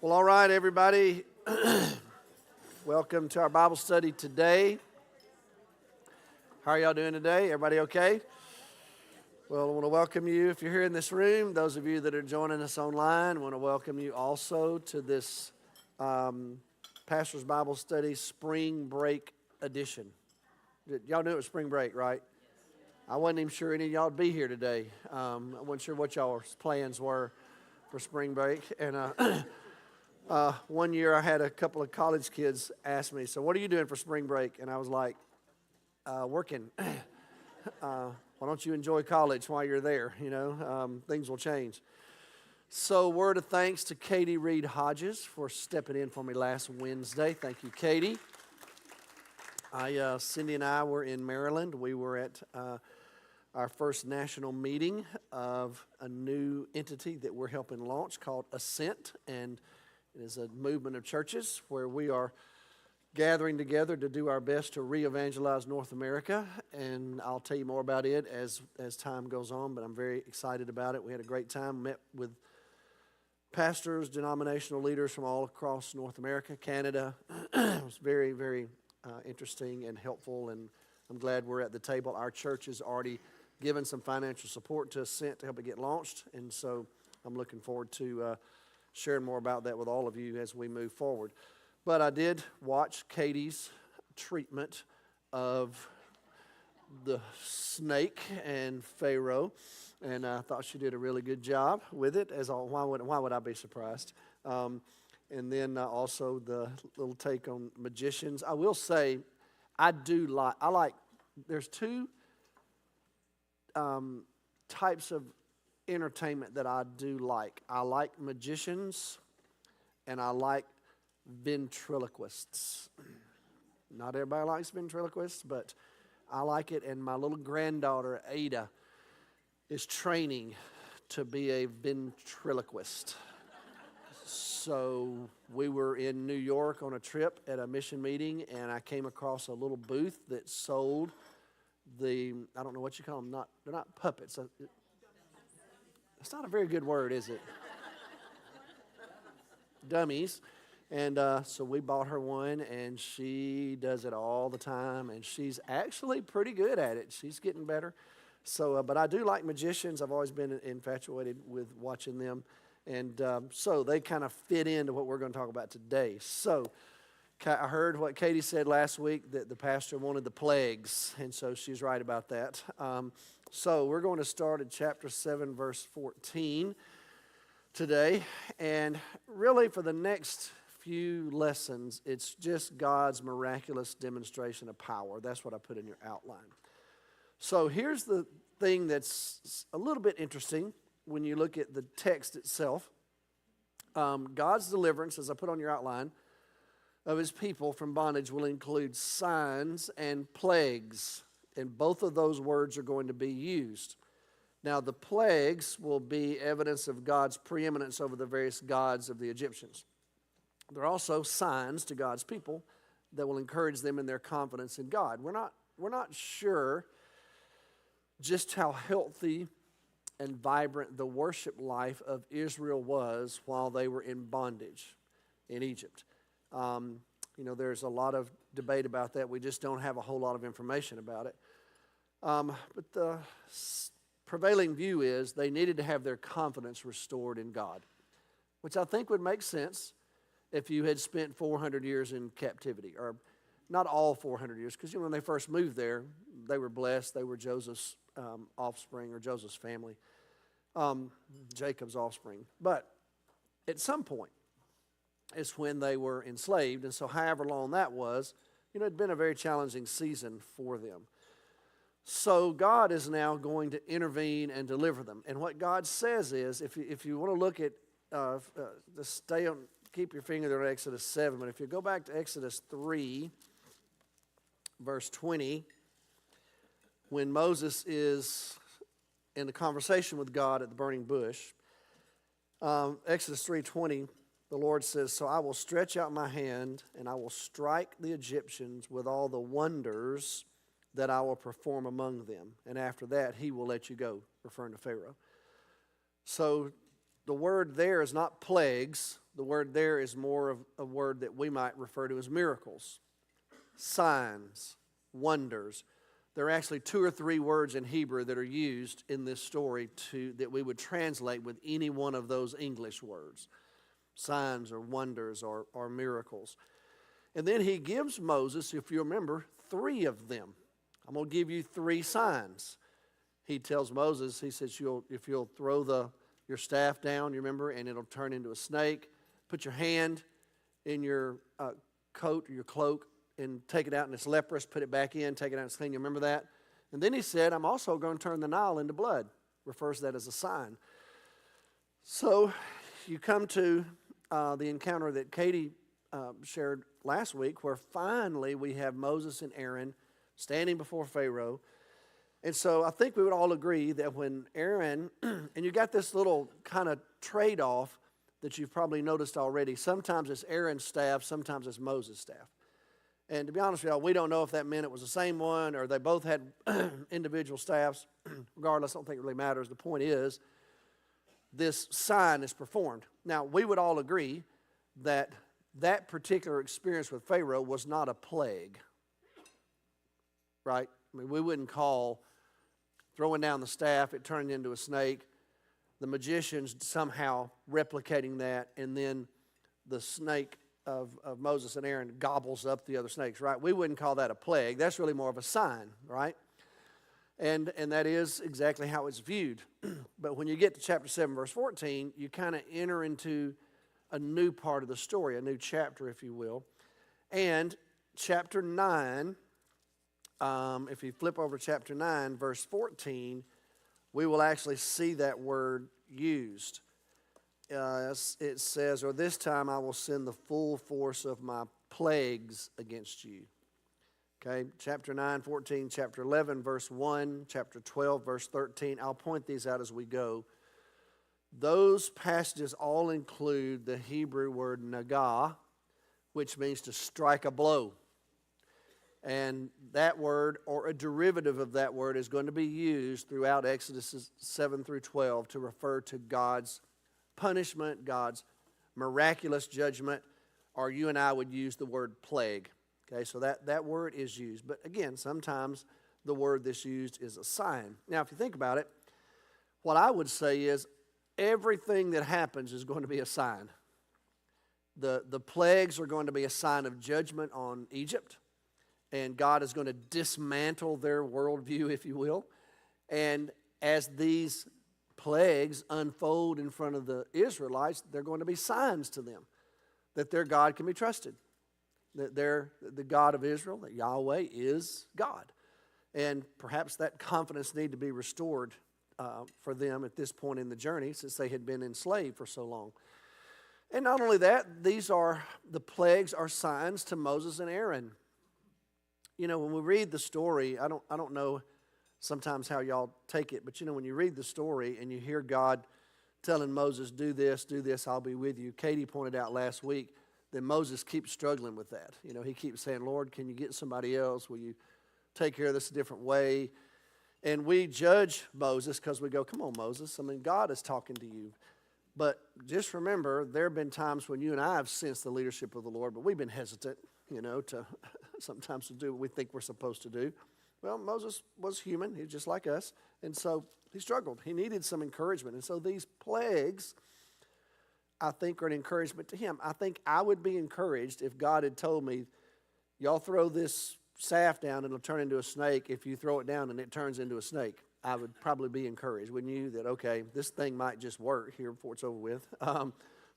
Well, all right, everybody. Welcome to our Bible study today. How are y'all doing today? Everybody okay? Well, I want to welcome you if you're here in this room. Those of you that are joining us online, I want to welcome you also to this Pastor's Bible Study Spring Break Edition. Y'all knew it was spring break, right? I wasn't even sure any of y'all would be here today. I wasn't sure what y'all's plans were for spring break. And one year I had a couple of college kids ask me, so what are you doing for spring break? And I was like, working. Why don't you enjoy college while you're there? You know, things will change. So word of thanks to Katie Reed Hodges for stepping in for me last Wednesday. Thank you, Katie. Cindy and I were in Maryland. We were at our first national meeting of a new entity that we're helping launch called Ascent, and it is a movement of churches where we are gathering together to do our best to re-evangelize North America, and I'll tell you more about it as time goes on, but I'm very excited about it. We had a great time, met with pastors, denominational leaders from all across North America, Canada. It was very, very interesting and helpful, and I'm glad we're at the table. Our church has already given some financial support to Ascent to help it get launched, and so I'm looking forward to sharing more about that with all of you as we move forward. But I did watch Katie's treatment of the snake and Pharaoh, and I thought she did a really good job with it. Why would I be surprised? And then also the little take on magicians. I will say, there's two types of entertainment that I do like. I like magicians, and I like ventriloquists. Not everybody likes ventriloquists, but I like it, and my little granddaughter, Ada, is training to be a ventriloquist. So we were in New York on a trip at a mission meeting, and I came across a little booth that sold I don't know what you call them, they're not puppets. It's not a very good word, is it? Dummies. And so we bought her one, and she does it all the time, and she's actually pretty good at it. She's getting better. So, but I do like magicians. I've always been infatuated with watching them. And so they kind of fit into what we're going to talk about today. So I heard what Katie said last week, that the pastor wanted the plagues, and so she's right about that. So we're going to start at chapter 7, verse 14 today. And really for the next few lessons, it's just God's miraculous demonstration of power. That's what I put in your outline. So here's the thing that's a little bit interesting when you look at the text itself. God's deliverance, as I put on your outline, of his people from bondage will include signs and plagues, and both of those words are going to be used. Now, the plagues will be evidence of God's preeminence over the various gods of the Egyptians. They're also signs to God's people that will encourage them in their confidence in God. We're not sure just how healthy and vibrant the worship life of Israel was while they were in bondage in Egypt. There's a lot of debate about that. We just don't have a whole lot of information about it. But the prevailing view is they needed to have their confidence restored in God, which I think would make sense if you had spent 400 years in captivity, or not all 400 years, because when they first moved there, they were blessed. They were Joseph's offspring, or Joseph's family, Jacob's offspring. But at some point, it's when they were enslaved, and so however long that was, it had been a very challenging season for them. So God is now going to intervene and deliver them. And what God says is, if you want to look at, keep your finger there on Exodus 7, but if you go back to Exodus 3, verse 20, when Moses is in the conversation with God at the burning bush, Exodus 3:20, the Lord says, "So I will stretch out my hand, and I will strike the Egyptians with all the wonders that I will perform among them. And after that, he will let you go," referring to Pharaoh. So the word there is not plagues. The word there is more of a word that we might refer to as miracles, signs, wonders. There are actually 2 or 3 words in Hebrew that are used in this story that we would translate with any one of those English words, signs or wonders or miracles. And then he gives Moses, if you remember, 3 of them. I'm going to give you 3 signs. He tells Moses, he says, if you'll throw your staff down, you remember, and it'll turn into a snake. Put your hand in your coat or your cloak and take it out and it's leprous. Put it back in, take it out and it's clean. You remember that? And then he said, I'm also going to turn the Nile into blood. Refers to that as a sign. So you come to the encounter that Katie shared last week, where finally we have Moses and Aaron standing before Pharaoh. And so I think we would all agree that when Aaron, and you got this little kind of trade-off that you've probably noticed already. Sometimes it's Aaron's staff, sometimes it's Moses' staff. And to be honest with y'all, we don't know if that meant it was the same one or they both had individual staffs. Regardless, I don't think it really matters. The point is, this sign is performed. Now, we would all agree that that particular experience with Pharaoh was not a plague, right? I mean, we wouldn't call throwing down the staff, it turned into a snake, the magicians somehow replicating that, and then the snake of Moses and Aaron gobbles up the other snakes, right? We wouldn't call that a plague. That's really more of a sign, right? And that is exactly how it's viewed. But when you get to chapter 7, verse 14, you kind of enter into a new part of the story, a new chapter, if you will. And chapter 9, if you flip over chapter 9, verse 14, we will actually see that word used. It says, or this time I will send the full force of my plagues against you. Okay, chapter 9, 14, chapter 11, verse 1, chapter 12, verse 13. I'll point these out as we go. Those passages all include the Hebrew word nagah, which means to strike a blow. And that word, or a derivative of that word, is going to be used throughout Exodus 7 through 12 to refer to God's punishment, God's miraculous judgment, or you and I would use the word plague. Okay, so that word is used. But again, sometimes the word that's used is a sign. Now, if you think about it, what I would say is everything that happens is going to be a sign. The plagues are going to be a sign of judgment on Egypt. And God is going to dismantle their worldview, if you will. And as these plagues unfold in front of the Israelites, they're going to be signs to them that their God can be trusted. That the God of Israel, that Yahweh is God. And perhaps that confidence need to be restored for them at this point in the journey, since they had been enslaved for so long. And not only that, the plagues are signs to Moses and Aaron. You know, when we read the story, I don't know sometimes how y'all take it, but you know, when you read the story and you hear God telling Moses, do this, I'll be with you. Katie pointed out last week that Moses keeps struggling with that. You know, he keeps saying, Lord, can you get somebody else? Will you take care of this a different way? And we judge Moses because we go, come on, Moses. I mean, God is talking to you. But just remember, there have been times when you and I have sensed the leadership of the Lord, but we've been hesitant, you know, to sometimes to do what we think we're supposed to do. Well, Moses was human. He was just like us. And so he struggled. He needed some encouragement. And so these plagues, I think, are an encouragement to him. I think I would be encouraged if God had told me, y'all throw this staff down and it'll turn into a snake. If you throw it down and it turns into a snake, I would probably be encouraged, wouldn't you? That, okay, this thing might just work here before it's over with.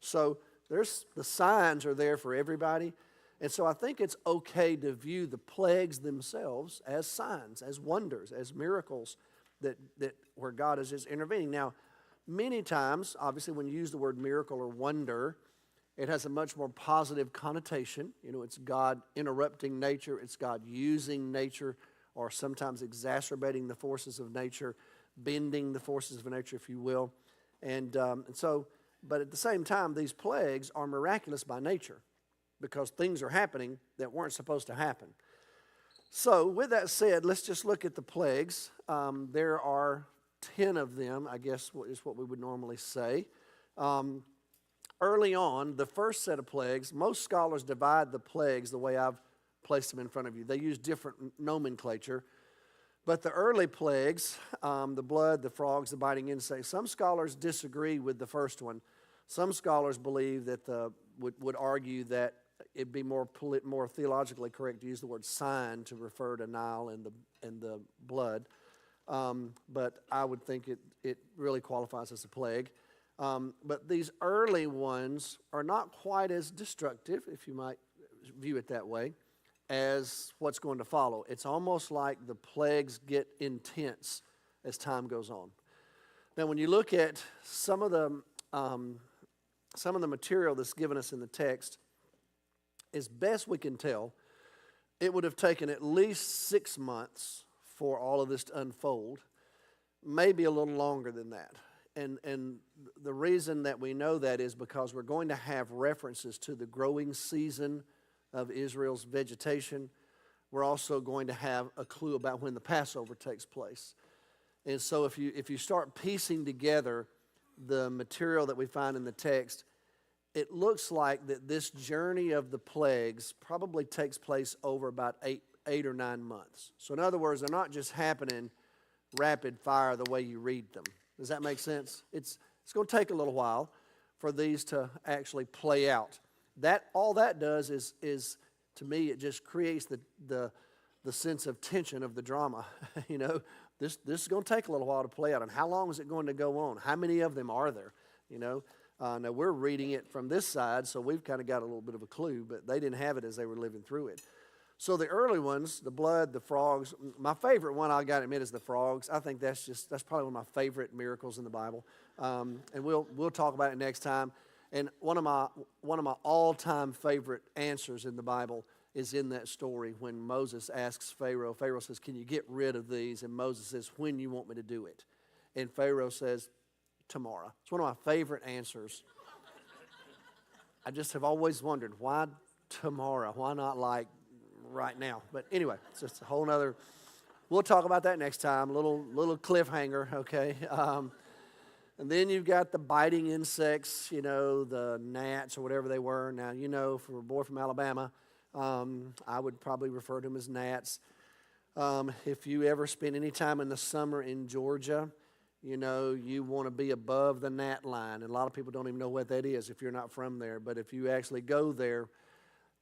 So the signs are there for everybody. And so I think it's okay to view the plagues themselves as signs, as wonders, as miracles that where God is just intervening. Now, many times, obviously, when you use the word miracle or wonder, it has a much more positive connotation. You know, it's God interrupting nature. It's God using nature, or sometimes exacerbating the forces of nature, bending the forces of nature, if you will. And so, but at the same time, these plagues are miraculous by nature, because things are happening that weren't supposed to happen. So with that said, let's just look at the plagues. There are 10 of them, I guess is what we would normally say. Early on, the first set of plagues, most scholars divide the plagues the way I've placed them in front of you. They use different nomenclature. But the early plagues, the blood, the frogs, the biting insects, some scholars disagree with the first one. Some scholars believe that would argue that it'd be more theologically correct to use the word sign to refer to Nile and the blood. But I would think it really qualifies as a plague. But these early ones are not quite as destructive, if you might view it that way, as what's going to follow. It's almost like the plagues get intense as time goes on. Now, when you look at some of the material that's given us in the text, as best we can tell, it would have taken at least 6 months for all of this to unfold, maybe a little longer than that. And the reason that we know that is because we're going to have references to the growing season of Israel's vegetation. We're also going to have a clue about when the Passover takes place. And so if you start piecing together the material that we find in the text, it looks like that this journey of the plagues probably takes place over about eight or 9 months. So in other words, they're not just happening rapid fire the way you read them. Does that make sense? It's going to take a little while for these to actually play out. All that does is to me, it just creates the sense of tension of the drama. You know, this is going to take a little while to play out. And how long is it going to go on? How many of them are there? You know, now we're reading it from this side, so we've kind of got a little bit of a clue, but they didn't have it as they were living through it. So the early ones, the blood, the frogs, my favorite one, I got to admit, is the frogs. I think that's probably one of my favorite miracles in the Bible. And we'll talk about it next time. And one of my all-time favorite answers in the Bible is in that story when Moses asks Pharaoh. Pharaoh says, "Can you get rid of these?" And Moses says, "When you want me to do it?" And Pharaoh says, "Tomorrow." It's one of my favorite answers. I just have always wondered, why tomorrow? Why not like right now? But anyway, it's just a whole nother, we'll talk about that next time, little cliffhanger, okay? And then you've got the biting insects, you know, the gnats or whatever they were. Now, you know, for a boy from Alabama, I would probably refer to them as gnats. If you ever spend any time in the summer in Georgia, you know, you want to be above the gnat line. And a lot of people don't even know what that is if you're not from there. But if you actually go there,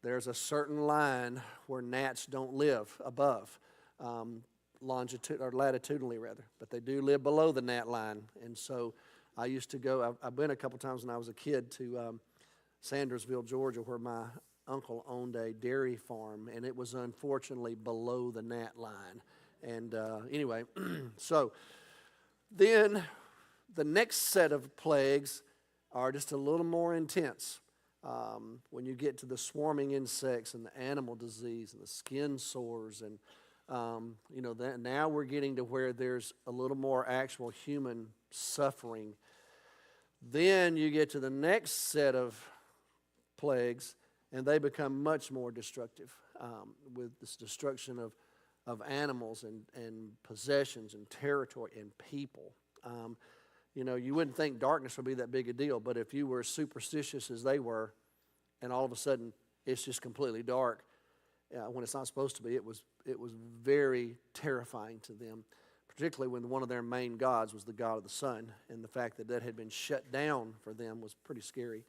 there's a certain line where gnats don't live above, latitudinally rather. But they do live below the gnat line. And so I used to go, I've been a couple times when I was a kid to Sandersville, Georgia, where my uncle owned a dairy farm. And it was unfortunately below the gnat line. And anyway, so then the next set of plagues are just a little more intense. When you get to the swarming insects and the animal disease and the skin sores and, you know, now we're getting to where there's a little more actual human suffering. Then you get to the next set of plagues and they become much more destructive with this destruction of animals and possessions and territory and people. You know, you wouldn't think darkness would be that big a deal, but if you were as superstitious as they were, and all of a sudden it's just completely dark, when it's not supposed to be, it was very terrifying to them, particularly when one of their main gods was the god of the sun, and the fact that had been shut down for them was pretty scary.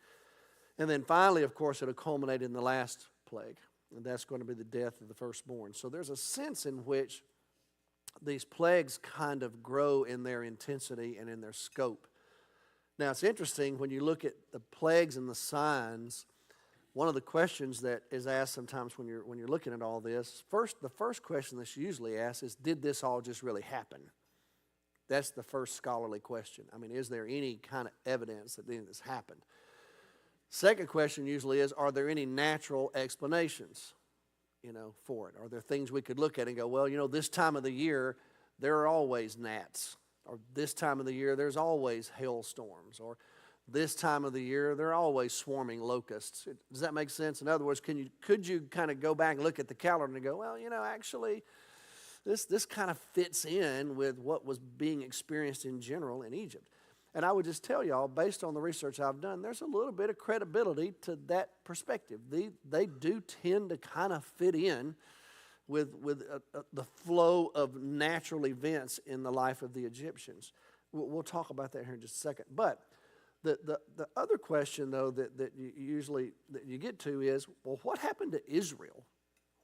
And then finally, of course, it'll culminate in the last plague, and that's going to be the death of the firstborn. So there's a sense in which these plagues kind of grow in their intensity and in their scope. Now, it's interesting when you look at the plagues and the signs. One of the questions that is asked sometimes when you're looking at all this, the first question that's usually asked is, did this all just really happen? That's the first scholarly question. I mean, is there any kind of evidence that this happened? Second question usually is, are there any natural explanations, you know, for it? Are there things we could look at and go, well, you know, this time of the year, there are always gnats. Or this time of the year, there's always hailstorms. Or this time of the year, there are always swarming locusts. Does that make sense? In other words, could you kind of go back and look at the calendar and go, well, you know, actually, this kind of fits in with what was being experienced in general in Egypt. And I would just tell y'all, based on the research I've done, there's a little bit of credibility to that perspective. They do tend to kind of fit in with the flow of natural events in the life of the Egyptians. We'll talk about that here in just a second. But the other question, though, that you get to is, well, what happened to Israel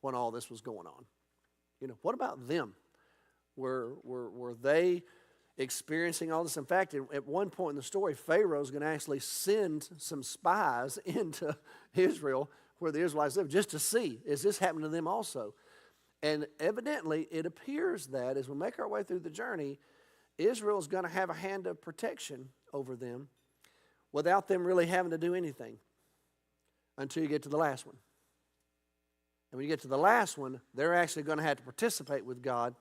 when all this was going on? What about them? Were they experiencing all this? In fact, at one point in the story, Pharaoh's going to actually send some spies into Israel where the Israelites live just to see, is this happening to them also? And evidently, it appears that as we make our way through the journey, Israel's going to have a hand of protection over them without them really having to do anything until you get to the last one. And when you get to the last one, they're actually going to have to participate with God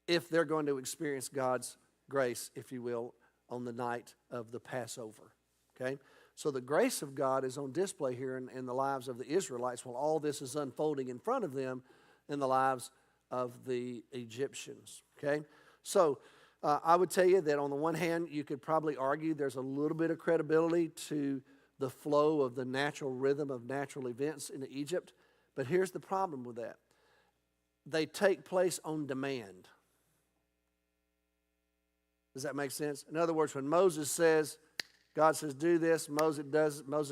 if they're going to experience God's grace, if you will, on the night of the Passover. Okay? So the grace of God is on display here in the lives of the Israelites while all this is unfolding in front of them in the lives of the Egyptians. Okay? So I would tell you that on the one hand, you could probably argue there's a little bit of credibility to the flow of the natural rhythm of natural events in Egypt. But here's the problem with that. They take place on demand. Does that make sense? In other words, when Moses says, God says, do this, Moses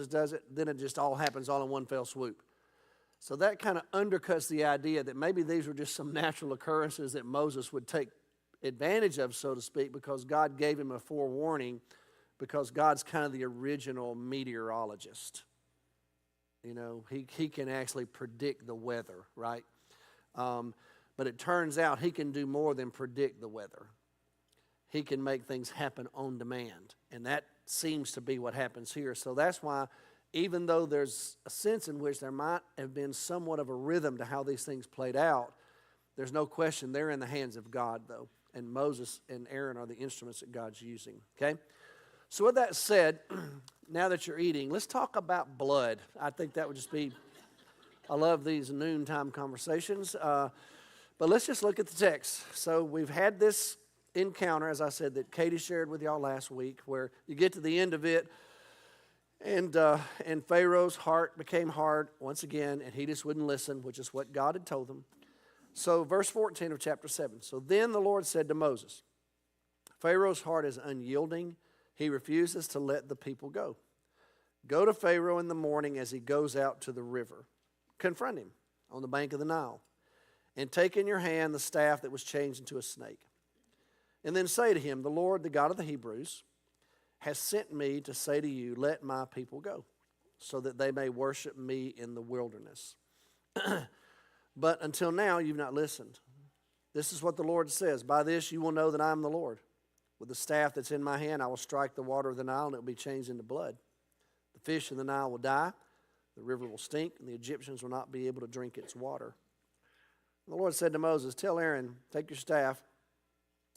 does it, then it just all happens all in one fell swoop. So that kind of undercuts the idea that maybe these were just some natural occurrences that Moses would take advantage of, so to speak, because God gave him a forewarning, because God's kind of the original meteorologist. He can actually predict the weather, right? But it turns out he can do more than predict the weather. He can make things happen on demand. And that seems to be what happens here. So that's why, even though there's a sense in which there might have been somewhat of a rhythm to how these things played out, there's no question they're in the hands of God, though. And Moses and Aaron are the instruments that God's using. Okay? So with that said, now that you're eating, let's talk about blood. I think that would just be, I love these noontime conversations. But let's just look at the text. So we've had this encounter, as I said, that Katie shared with y'all last week, where you get to the end of it, and Pharaoh's heart became hard once again, and he just wouldn't listen, which is what God had told him. So verse 14 of chapter 7. So then the Lord said to Moses, Pharaoh's heart is unyielding. He refuses to let the people go. Go to Pharaoh in the morning as he goes out to the river. Confront him on the bank of the Nile, and take in your hand the staff that was changed into a snake. And then say to him, the Lord, the God of the Hebrews, has sent me to say to you, let my people go, so that they may worship me in the wilderness. But until now, you've not listened. This is what the Lord says. By this you will know that I am the Lord. With the staff that's in my hand, I will strike the water of the Nile, and it will be changed into blood. The fish in the Nile will die, the river will stink, and the Egyptians will not be able to drink its water. And the Lord said to Moses, tell Aaron, take your staff,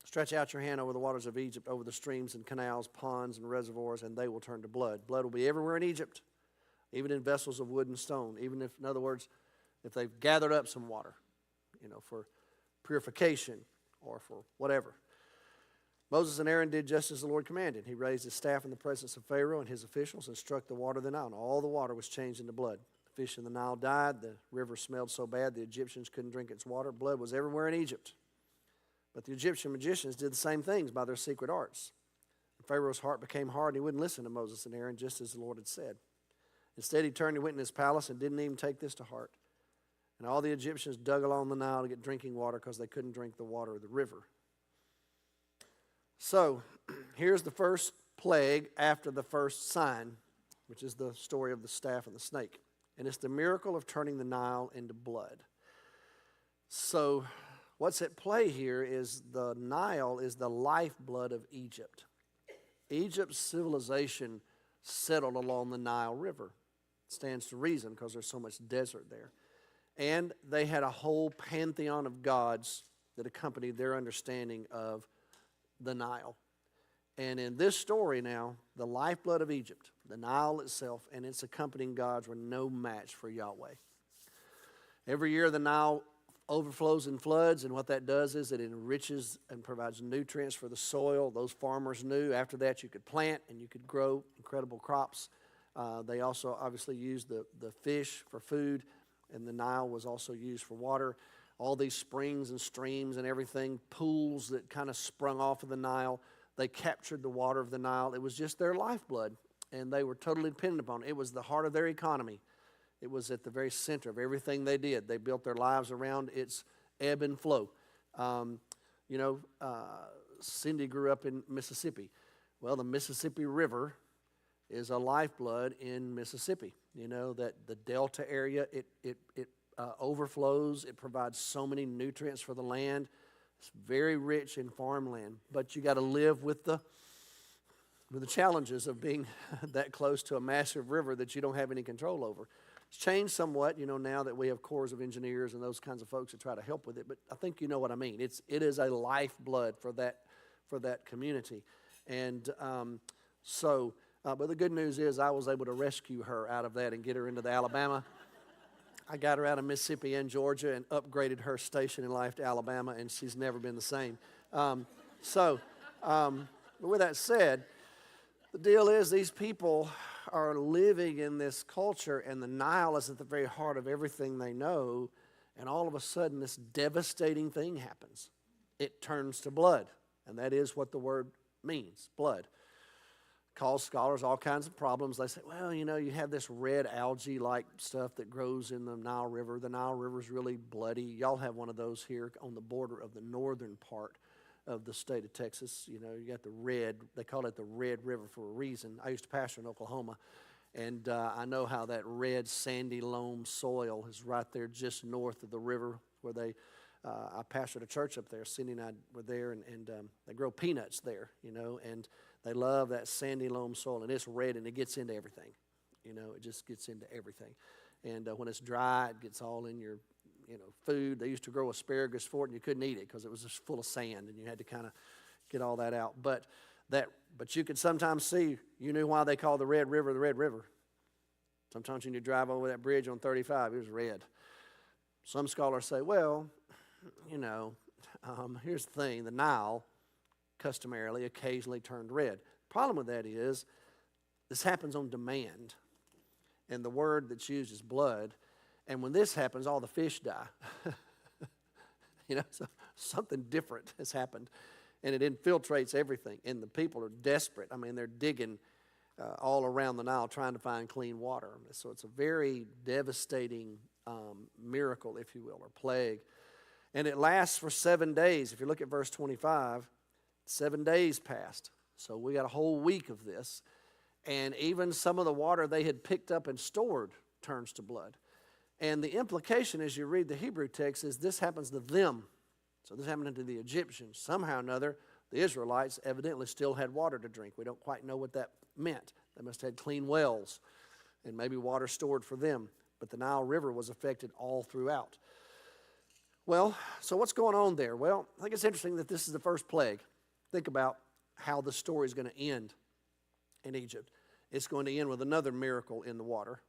stretch out your hand over the waters of Egypt, over the streams and canals, ponds and reservoirs, and they will turn to blood. Blood will be everywhere in Egypt, even in vessels of wood and stone, even if, in other words, if they've gathered up some water, for purification or for whatever. Moses and Aaron did just as the Lord commanded. He raised his staff in the presence of Pharaoh and his officials and struck the water of the Nile. And all the water was changed into blood. The fish in the Nile died. The river smelled so bad the Egyptians couldn't drink its water. Blood was everywhere in Egypt. But the Egyptian magicians did the same things by their secret arts. And Pharaoh's heart became hard, and he wouldn't listen to Moses and Aaron, just as the Lord had said. Instead, he turned and went in his palace and didn't even take this to heart. And all the Egyptians dug along the Nile to get drinking water because they couldn't drink the water of the river. So, here's the first plague after the first sign, which is the story of the staff and the snake. And it's the miracle of turning the Nile into blood. So, what's at play here is the Nile is the lifeblood of Egypt. Egypt's civilization settled along the Nile River. It stands to reason because there's so much desert there. And they had a whole pantheon of gods that accompanied their understanding of the Nile. And in this story now, the lifeblood of Egypt, the Nile itself, and its accompanying gods were no match for Yahweh. Every year the Nile overflows and floods, and what that does is it enriches and provides nutrients for the soil. Those farmers knew after that you could plant and you could grow incredible crops. They also obviously used the fish for food, and the Nile was also used for water. All these springs and streams and everything, pools that kind of sprung off of the Nile, they captured the water of the Nile. It was just their lifeblood, and they were totally dependent upon it. It was the heart of their economy. It was at the very center of everything they did. They built their lives around its ebb and flow. Cindy grew up in Mississippi. Well, the Mississippi River is a lifeblood in Mississippi. You know, that the Delta area, it overflows. It provides so many nutrients for the land. It's very rich in farmland. But you got to live with the challenges of being that close to a massive river that you don't have any control over. It's changed somewhat, you know, now that we have corps of engineers and those kinds of folks that try to help with it. But I think you know what I mean. It is a lifeblood for that community. And but the good news is I was able to rescue her out of that and get her into the Alabama. I got her out of Mississippi and Georgia and upgraded her station in life to Alabama, and she's never been the same. But with that said, the deal is these people are living in this culture, and the Nile is at the very heart of everything they know, and all of a sudden this devastating thing happens. It turns to blood, and that is what the word means, blood. Cause scholars all kinds of problems. They say, well, you know, you have this red algae-like stuff that grows in the Nile River. The Nile River's really bloody. Y'all have one of those here on the border of the northern part of the state of Texas. You know, you got the red, they call it the Red River for a reason. I used to pastor in Oklahoma, and I know how that red sandy loam soil is right there just north of the river where I pastored a church up there. Cindy and I were there, and they grow peanuts there, you know, and they love that sandy loam soil, and it's red, and it gets into everything. You know, it just gets into everything. And when it's dry, it gets all in your, you know, food. They used to grow asparagus for it, and you couldn't eat it because it was just full of sand, and you had to kind of get all that out. But you could sometimes see, you knew why they called the Red River the Red River. Sometimes when you drive over that bridge on 35, it was red. Some scholars say, well, you know, here's the thing. The Nile customarily occasionally turned red. Problem with that is this happens on demand, and the word that's used is blood. And when this happens, all the fish die. You know, so something different has happened, and it infiltrates everything. And the people are desperate. I mean, they're digging all around the Nile trying to find clean water. So it's a very devastating miracle, if you will, or plague. And it lasts for 7 days. If you look at verse 25, 7 days passed. So we got a whole week of this. And even some of the water they had picked up and stored turns to blood. And the implication as you read the Hebrew text is this happens to them. So this happened to the Egyptians. Somehow or another, the Israelites evidently still had water to drink. We don't quite know what that meant. They must have had clean wells and maybe water stored for them. But the Nile River was affected all throughout. Well, so what's going on there? Well, I think it's interesting that this is the first plague. Think about how the story is going to end in Egypt. It's going to end with another miracle in the water.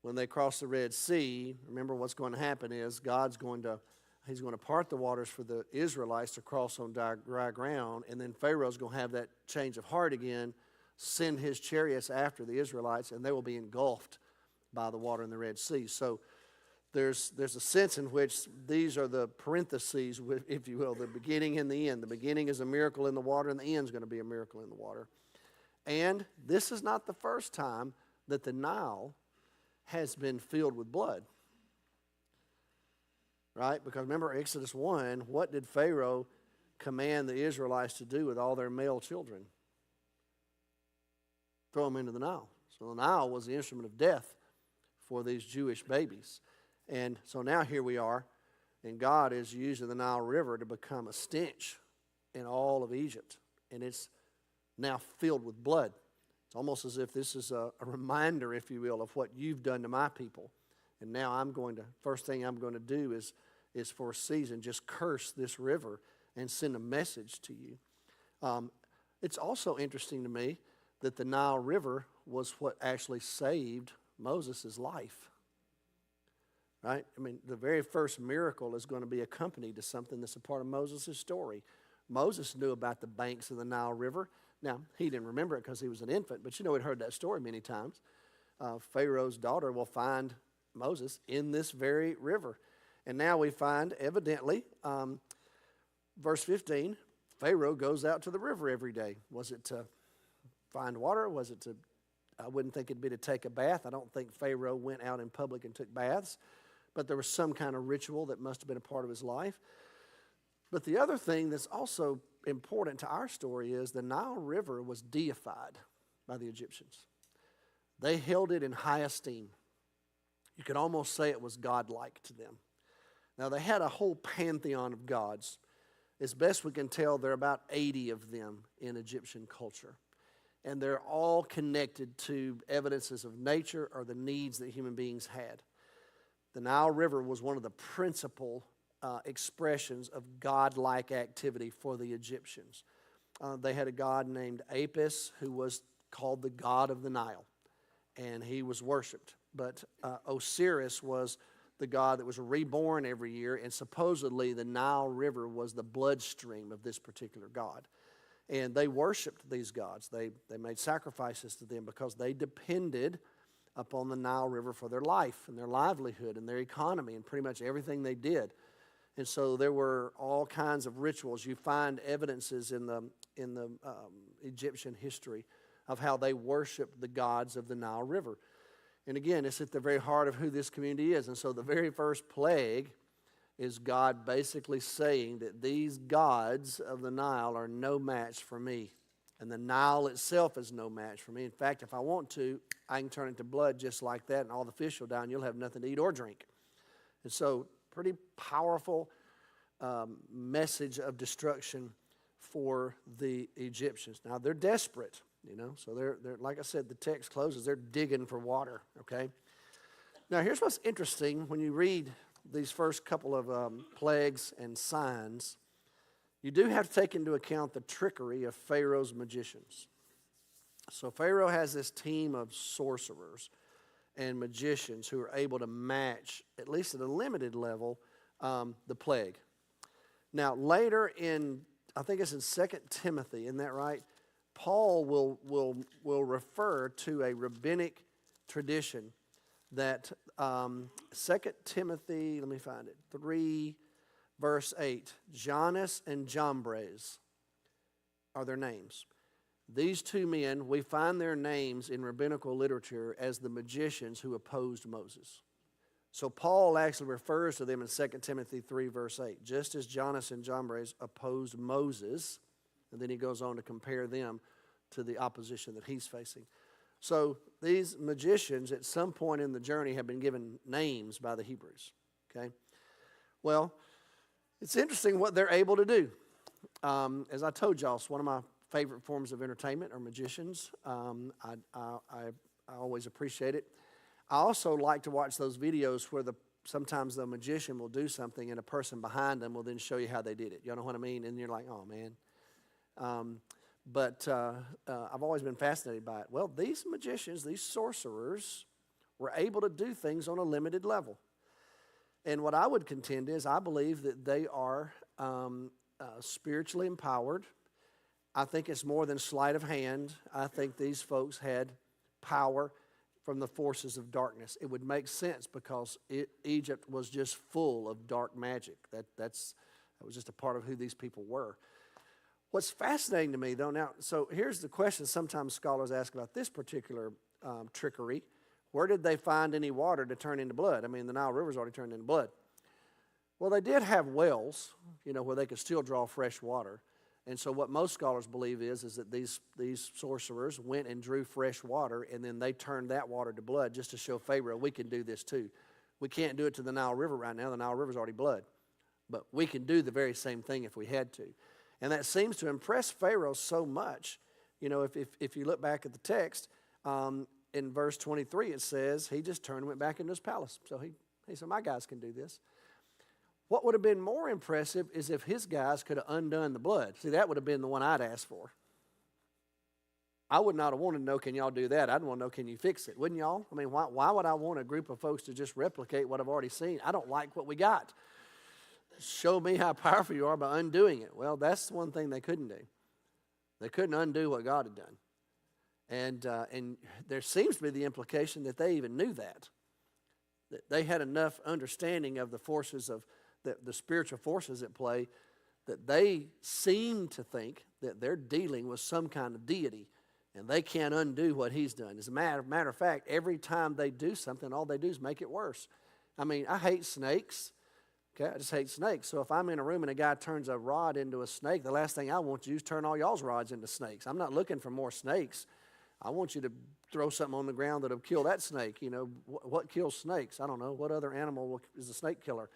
When they cross the Red Sea, remember what's going to happen is He's going to part the waters for the Israelites to cross on dry ground, and then Pharaoh's going to have that change of heart again, send his chariots after the Israelites, and they will be engulfed by the water in the Red Sea. So there's a sense in which these are the parentheses, if you will, the beginning and the end. The beginning is a miracle in the water, and the end is going to be a miracle in the water. And this is not the first time that the Nile has been filled with blood. Right? Because remember Exodus 1, what did Pharaoh command the Israelites to do with all their male children? Throw them into the Nile. So the Nile was the instrument of death for these Jewish babies. And so now here we are, and God is using the Nile River to become a stench in all of Egypt. And it's now filled with blood. It's almost as if this is a reminder, if you will, of what you've done to my people. And now first thing I'm going to do is for a season just curse this river and send a message to you. It's also interesting to me that the Nile River was what actually saved Moses' life. right? I mean, the very first miracle is going to be accompanied to something that's a part of Moses' story. Moses knew about the banks of the Nile River. Now, he didn't remember it because he was an infant, but he'd heard that story many times. Pharaoh's daughter will find Moses in this very river. And now we find, evidently, verse 15, Pharaoh goes out to the river every day. Was it to find water? Was it to, I wouldn't think it'd be to take a bath. I don't think Pharaoh went out in public and took baths, but there was some kind of ritual that must have been a part of his life. But the other thing that's also important to our story is the Nile River was deified by the Egyptians. They held it in high esteem. You could almost say it was godlike to them. Now, they had a whole pantheon of gods. As best we can tell, there are about 80 of them in Egyptian culture. And they're all connected to evidences of nature or the needs that human beings had. The Nile River was one of the principal expressions of godlike activity for the Egyptians. They had a god named Apis who was called the god of the Nile, and he was worshipped. But Osiris was the god that was reborn every year, and supposedly the Nile River was the bloodstream of this particular god. And they worshipped these gods. They made sacrifices to them because they depended upon the Nile River for their life and their livelihood and their economy and pretty much everything they did. And so there were all kinds of rituals. You find evidences in the Egyptian history of how they worshiped the gods of the Nile River. And again, it's at the very heart of who this community is. And so the very first plague is God basically saying that these gods of the Nile are no match for me. And the Nile itself is no match for me. In fact, if I want to, I can turn it to blood just like that, and all the fish will die, and you'll have nothing to eat or drink. And so, pretty powerful message of destruction for the Egyptians. Now, they're desperate, so they're like I said, the text closes, they're digging for water, okay? Now, here's what's interesting when you read these first couple of plagues and signs. You do have to take into account the trickery of Pharaoh's magicians. So Pharaoh has this team of sorcerers and magicians who are able to match, at least at a limited level, the plague. Now, later in, I think it's in 2 Timothy, isn't that right? Paul will refer to a rabbinic tradition that 2 Timothy, let me find it, 3 verse 8, Jannes and Jambres are their names. These two men, we find their names in rabbinical literature as the magicians who opposed Moses. So Paul actually refers to them in 2 Timothy 3 verse 8, just as Jannes and Jambres opposed Moses, and then he goes on to compare them to the opposition that he's facing. So these magicians at some point in the journey have been given names by the Hebrews, okay? Well, it's interesting what they're able to do. As I told y'all, it's one of my favorite forms of entertainment are magicians. I always appreciate it. I also like to watch those videos where sometimes the magician will do something and a person behind them will then show you how they did it. You know what I mean? And you're like, oh, man. But I've always been fascinated by it. Well, these magicians, these sorcerers, were able to do things on a limited level. And what I would contend is I believe that they are spiritually empowered. I think it's more than sleight of hand. I think these folks had power from the forces of darkness. It would make sense because Egypt was just full of dark magic. That was just a part of who these people were. What's fascinating to me, though, now, so here's the question sometimes scholars ask about this particular trickery. Where did they find any water to turn into blood? I mean, the Nile River's already turned into blood. Well, they did have wells, where they could still draw fresh water. And so what most scholars believe is that these sorcerers went and drew fresh water, and then they turned that water to blood just to show Pharaoh, we can do this too. We can't do it to the Nile River right now. The Nile River's already blood. But we can do the very same thing if we had to. And that seems to impress Pharaoh so much. If you look back at the text, in verse 23 it says he just turned and went back into his palace. So he said, my guys can do this. What would have been more impressive is if his guys could have undone the blood. See, that would have been the one I'd asked for. I would not have wanted to know, can y'all do that? I'd want to know, can you fix it? Wouldn't y'all? I mean, why would I want a group of folks to just replicate what I've already seen? I don't like what we got. Show me how powerful you are by undoing it. Well, that's one thing they couldn't do. They couldn't undo what God had done. And there seems to be the implication that they even knew that they had enough understanding of the forces of the spiritual forces at play that they seem to think that they're dealing with some kind of deity and they can't undo what he's done. As a matter of fact, every time they do something, all they do is make it worse. I mean, I hate snakes. Okay, I just hate snakes. So if I'm in a room and a guy turns a rod into a snake, the last thing I want you to do is turn all y'all's rods into snakes. I'm not looking for more snakes. I want you to throw something on the ground that'll kill that snake. You know, what kills snakes? I don't know. What other animal is a snake killer?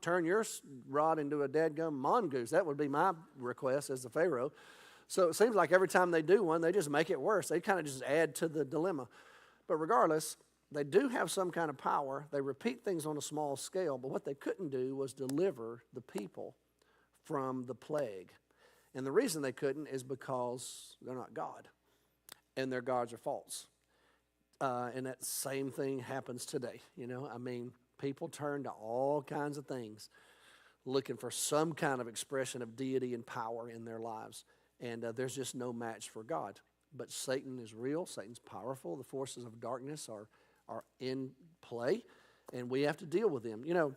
Turn your rod into a dadgum mongoose. That would be my request as the Pharaoh. So it seems like every time they do one, they just make it worse. They kind of just add to the dilemma. But regardless, they do have some kind of power. They repeat things on a small scale, but what they couldn't do was deliver the people from the plague. And the reason they couldn't is because they're not God, and their gods are false. And that same thing happens today. You know, I mean, people turn to all kinds of things looking for some kind of expression of deity and power in their lives. And there's just no match for God. But Satan is real. Satan's powerful. The forces of darkness are in play, and we have to deal with them. You know,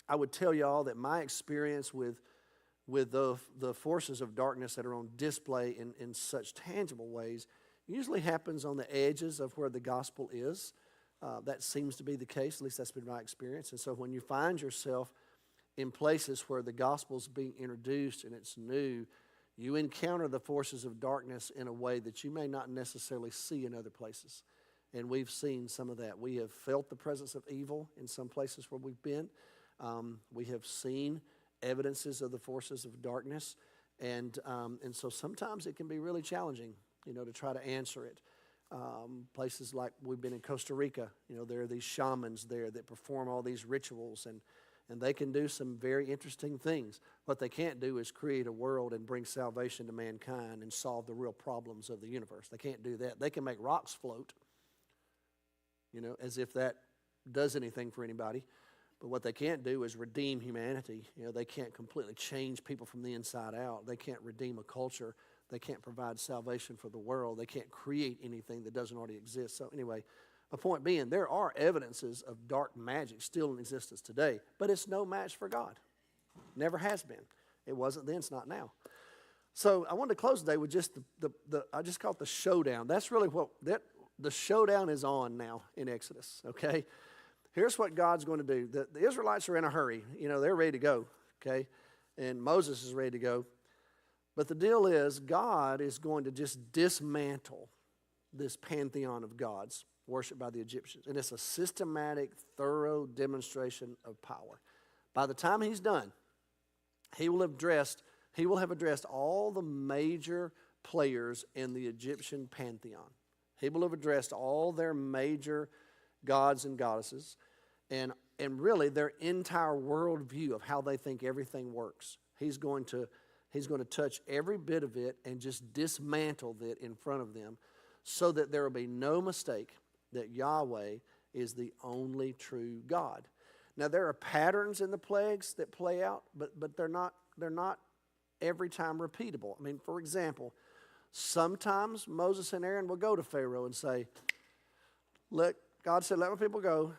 I would tell you all that my experience with the forces of darkness that are on display in such tangible ways usually happens on the edges of where the gospel is. That seems to be the case, at least that's been my experience. And so when you find yourself in places where the gospel's being introduced and it's new, you encounter the forces of darkness in a way that you may not necessarily see in other places. And we've seen some of that. We have felt the presence of evil in some places where we've been. We have seen evidences of the forces of darkness. And so sometimes it can be really challenging, you know, to try to answer it. Places like we've been in Costa Rica, you know, there are these shamans there that perform all these rituals, and they can do some very interesting things. What they can't do is create a world and bring salvation to mankind and solve the real problems of the universe. They can't do that. They can make rocks float, you know, as if that does anything for anybody. But what they can't do is redeem humanity. You know, they can't completely change people from the inside out. They can't redeem a culture. They can't provide salvation for the world. They can't create anything that doesn't already exist. So anyway, my point being, there are evidences of dark magic still in existence today, but it's no match for God. Never has been. It wasn't then, it's not now. So I wanted to close today with just I just call it the showdown. That's really the showdown is on now in Exodus, okay? Here's what God's going to do. The Israelites are in a hurry. You know, they're ready to go, okay? And Moses is ready to go. But the deal is, God is going to just dismantle this pantheon of gods worshipped by the Egyptians. And it's a systematic, thorough demonstration of power. By the time he's done, he will have addressed all the major players in the Egyptian pantheon. He will have addressed all their major gods and goddesses, and really their entire worldview of how they think everything works. He's going to touch every bit of it and just dismantle it in front of them so that there will be no mistake that Yahweh is the only true God. Now, there are patterns in the plagues that play out, but they're not every time repeatable. I mean, for example, sometimes Moses and Aaron will go to Pharaoh and say, God said, let my people go,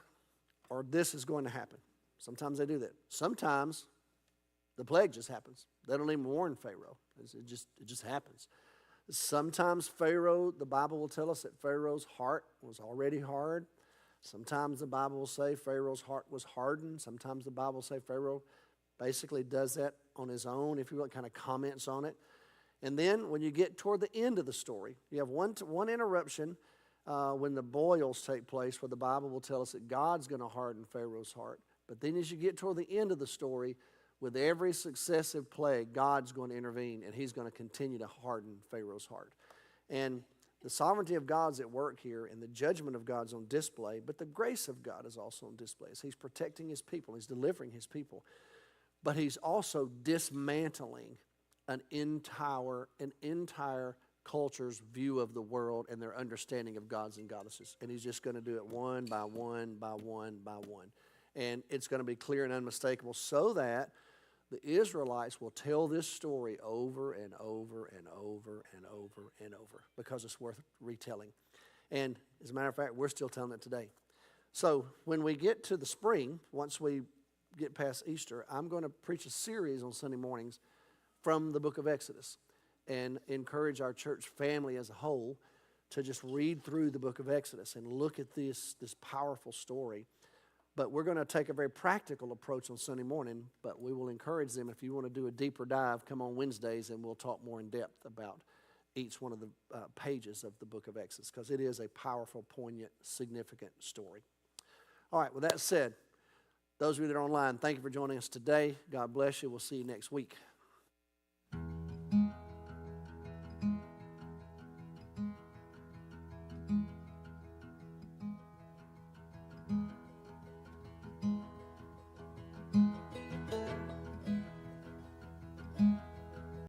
or this is going to happen. Sometimes they do that. Sometimes the plague just happens. They don't even warn Pharaoh. It just happens. Sometimes Pharaoh, the Bible will tell us that Pharaoh's heart was already hard. Sometimes the Bible will say Pharaoh's heart was hardened. Sometimes the Bible will say Pharaoh basically does that on his own, if you will, kind of comments on it. And then when you get toward the end of the story, you have one interruption when the boils take place, where the Bible will tell us that God's going to harden Pharaoh's heart. But then as you get toward the end of the story, with every successive plague, God's going to intervene, and he's going to continue to harden Pharaoh's heart. And the sovereignty of God's at work here, and the judgment of God's on display, but the grace of God is also on display. As he's protecting his people, he's delivering his people. But he's also dismantling an entire culture's view of the world and their understanding of gods and goddesses. And he's just going to do it one by one by one by one. And it's going to be clear and unmistakable so that the Israelites will tell this story over and over and over and over and over because it's worth retelling. And as a matter of fact, we're still telling it today. So when we get to the spring, once we get past Easter, I'm going to preach a series on Sunday mornings from the book of Exodus and encourage our church family as a whole to just read through the book of Exodus and look at this powerful story. But we're going to take a very practical approach on Sunday morning, but we will encourage them, if you want to do a deeper dive, come on Wednesdays and we'll talk more in depth about each one of the pages of the book of Exodus, because it is a powerful, poignant, significant story. All right, with that said, those of you that are online, thank you for joining us today. God bless you. We'll see you next week.